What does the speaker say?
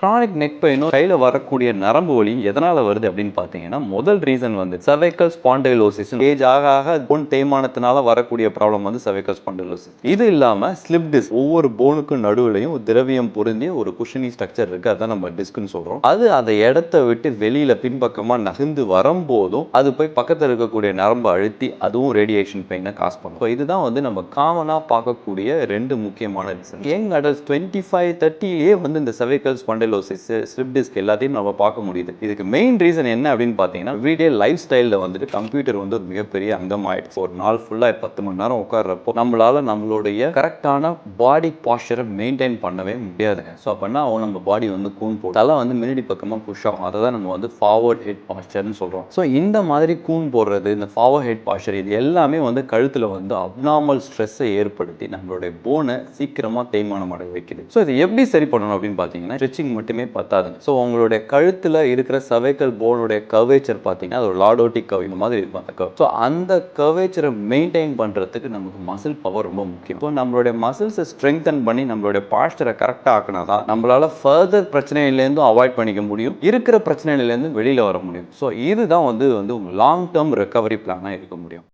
Chronic neck பெயினும் கையில் வரக்கூடிய நரம்பு வலியும் எதனால் வருது அப்படின்னு பார்த்தீங்கன்னா, முதல் ரீசன் வந்து cervical spondylosis. ஏஜ் ஆக ஆக போன் தேய்மானத்தினால வரக்கூடிய ப்ராப்ளம் வந்து cervical spondylosis. இது இல்லாமல் ஸ்லிப் டிஸ்க், ஒவ்வொரு போனுக்கும் நடுவுலையும் திரவியம் பொருந்திய ஒரு குஷனி ஸ்ட்ரக்சர் இருக்குது, அதான் நம்ம டிஸ்க்னு சொல்கிறோம். அது அதை இடத்த விட்டு வெளியில் பின்பக்கமாக நகர்ந்து வரும்போதும் அது போய் பக்கத்தில் இருக்கக்கூடிய நரம்பு அழுத்தி அதுவும் ரேடியேஷன் பெயினை காஸ் பண்ணும். ஸோ இதுதான் வந்து நம்ம காமனாக பார்க்கக்கூடிய ரெண்டு முக்கியமான ரீசன். யங் அடல்ட்ஸ் 25-30 வந்து இந்த cervical spondylosis, ஸ்லிப் டிஸ்க் எல்லாத்தையும் நம்ம பார்க்க முடியுது. இதுக்கு மெயின் ரீசன் என்ன அப்படின்னு பார்த்தீங்கன்னா, எவ்ரிடே லைஃப் ஸ்டைலில் வந்துட்டு கம்ப்யூட்டர் வந்து ஒரு மிகப்பெரிய அங்கம் ஆயிடுச்சு. ஒரு நாள் ஃபுல்லாக 10 மணி நேரம் உட்கார்றப்போ நம்மளால நம்மளுடைய கரெக்டான பாடி பாஸ்டரை மெயின்டைன் பண்ணவே முடியாதுங்க. ஸோ அப்படின்னா நம்ம பாடி வந்து கூன் போடும், தலை வந்து முன்னாடி பக்கமாக புஷ் ஆகும். அதை தான் நம்ம வந்து ஃபார்வர்ட் ஹெட் பாஸ்டர்னு சொல்கிறோம். ஸோ இந்த மாதிரி கூன் போடுறது, இந்த ஃபார்வர்ட் ஹெட் பாஸ்டர், இது எல்லாமே வந்து கழுத்தில் வந்து அப்நார்மல் ஸ்ட்ரெஸ்ஸை ஏற்படுத்தி நம்மளுடைய போனை சீக்கிரமாக தேய்மானம் அடைய வைக்குது. ஸோ இதை எப்படி சரி பண்ணணும் அப்படின்னு பார்த்தீங்கன்னா, ஸ்ட்ரெச்சிங் மட்டுமே பத்தாதுங்க. ஸோ உங்களுடைய கழுத்தில் இருக்கிற cervical போனுடைய கர்வேச்சர் பார்த்தீங்கன்னா, அது ஒரு லார்டோட்டிக் கர்வ் இந்த மாதிரி இருக்கும் அந்த கர்வ். ஸோ அந்த கர்வேச்சரை மெயின்டைன் பண்ணுறதுக்கு நமக்கு மசில் பவர் ரொம்ப முக்கியம். இப்போ நம்மளுடைய மசில்ஸை ஸ்ட்ரெங்தன் பண்ணி நம்மளுடைய பாஸ்டரை கரெக்டாக ஆக்கினா தான் நம்மளால் ஃபர்தர் பிரச்சனையிலேருந்தும் அவாய்ட் பண்ணிக்க முடியும், இருக்கிற பிரச்சனையிலேருந்து வெளியில் வர முடியும். ஸோ இதுதான் வந்து லாங் டேர்ம் ரெக்கவரி பிளானாக இருக்க முடியும்.